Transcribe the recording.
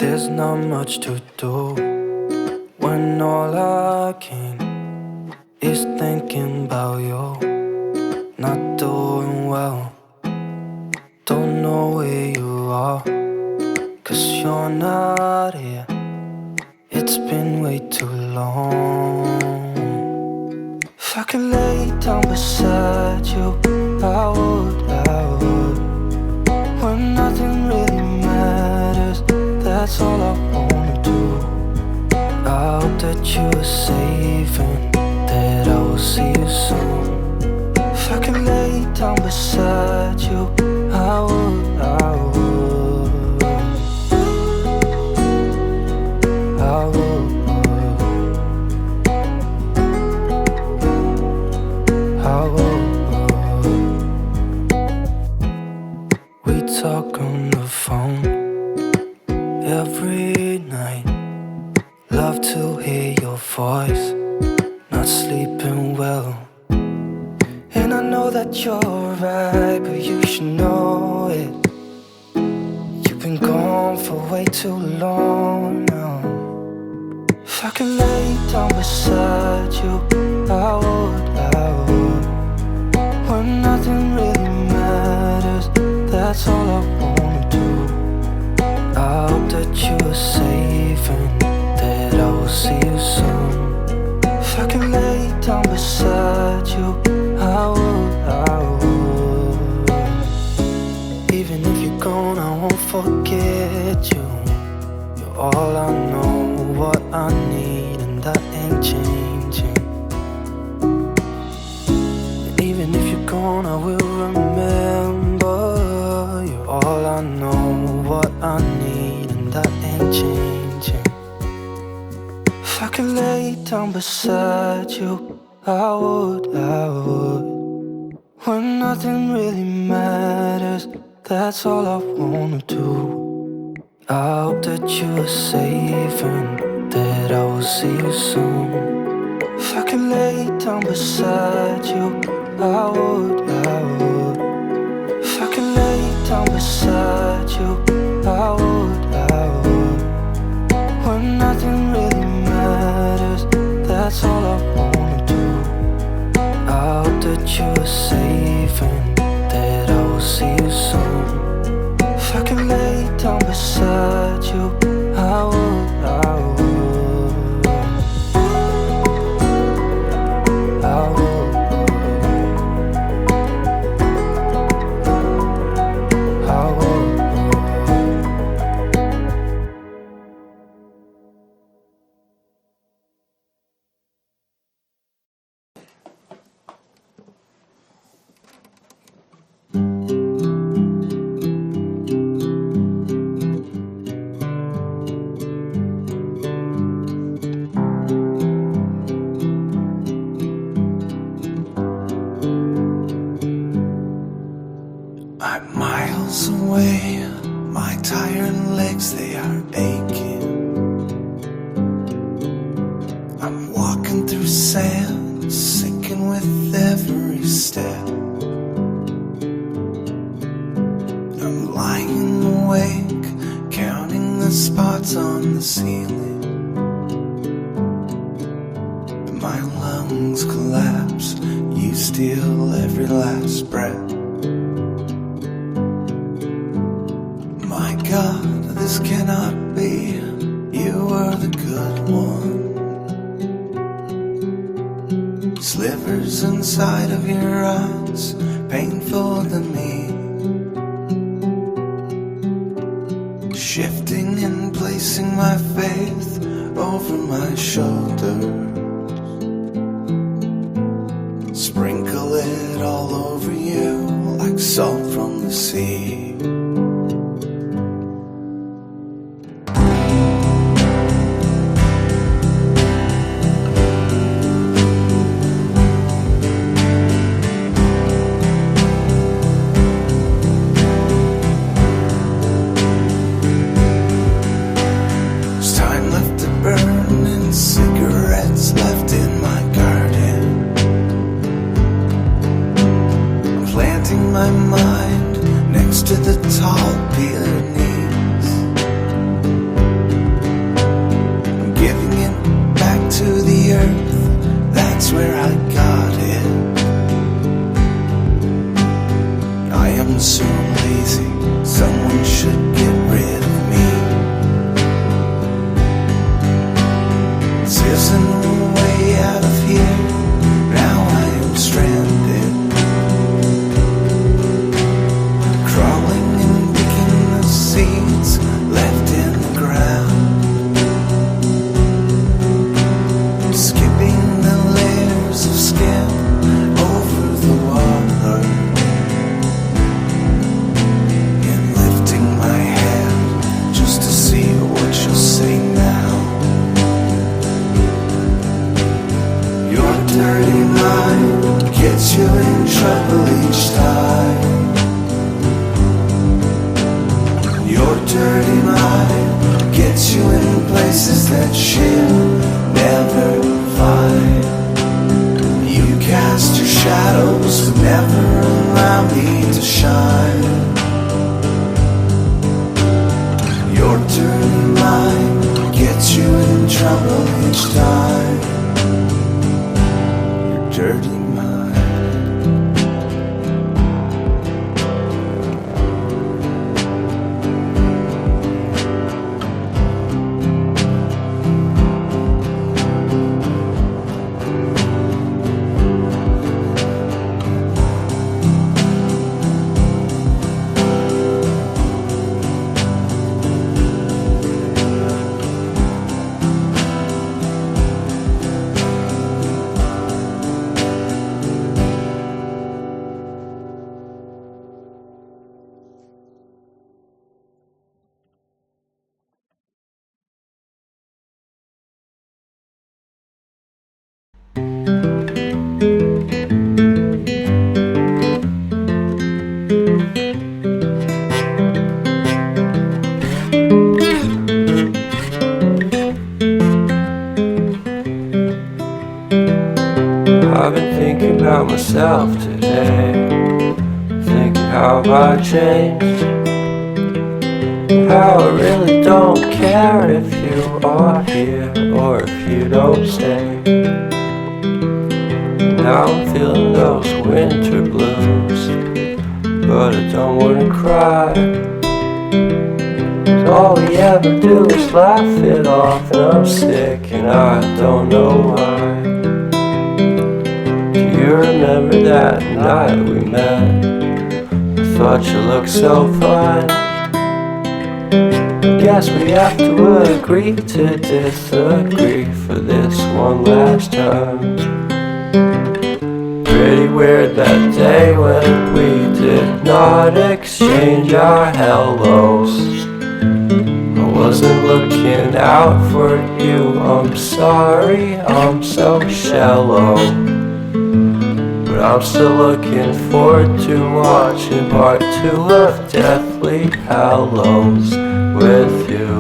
There's not much to do when all I can is thinking about you. Not doing well, don't know where you are, 'cause you're not here. It's been way too long. If I could lay down beside you, I would. When nothing really matters, that's all I wanna do. I hope that you are safe and that I will see you soon. If I could lay down beside you, I would. I would. We talk on the phone every night. Love to hear your voice. Not sleeping well, and I know that you're right, but you should know it. You've been gone for way too long now. If I could lay down beside you, I would. When nothing really matters, that's all I wanna do. I hope that you are safe and that I will see you soon. If I can lay down beside you, I would. Even if you're gone, I won't forget you. You're all I know, what I need, and that ain't changing. And even if you're gone, I will remember. You're all I know, what I need, and that ain't changing. If I could lay down beside you, I would. When nothing really matters, that's all I wanna do. I hope that you are safe and that I will see you soon. If I could lay down beside you, I would. If I could lay down beside you, I would. When nothing really matters, that's all I wanna do. I hope that you are safe and that I will see you soon. If I could lay down beside you, I would. I would. I'm miles away, my tired legs, they are aching. I'm walking through sand, sinking with every step. I'm lying awake, counting the spots on the ceiling. My lungs collapse, you steal every last breath. My God, this cannot be. You were the good one. Slivers inside of your eyes, painful to me. Shifting and placing my faith over my shoulders. Sprinkle it all over you like salt from the sea. Cigarettes gets you in places that she'll never find. You cast your shadows but never allow me to shine. Your dirty mind gets you in trouble each time. Your dirty mind. I've been thinking about myself today, thinking how have I changed, how I really don't care if you are here or if you don't stay. Now I'm feeling those winter blues, but I don't wanna cry. All we ever do is laugh it off, and I'm sick and I don't know why. You remember that night we met? I thought you looked so fine. I guess we have to agree to disagree for this one last time. Pretty weird that day when we did not exchange our hellos. I wasn't looking out for you, I'm sorry, I'm so shallow. But I'm still looking forward to watching part 2 of Deathly Hallows with you.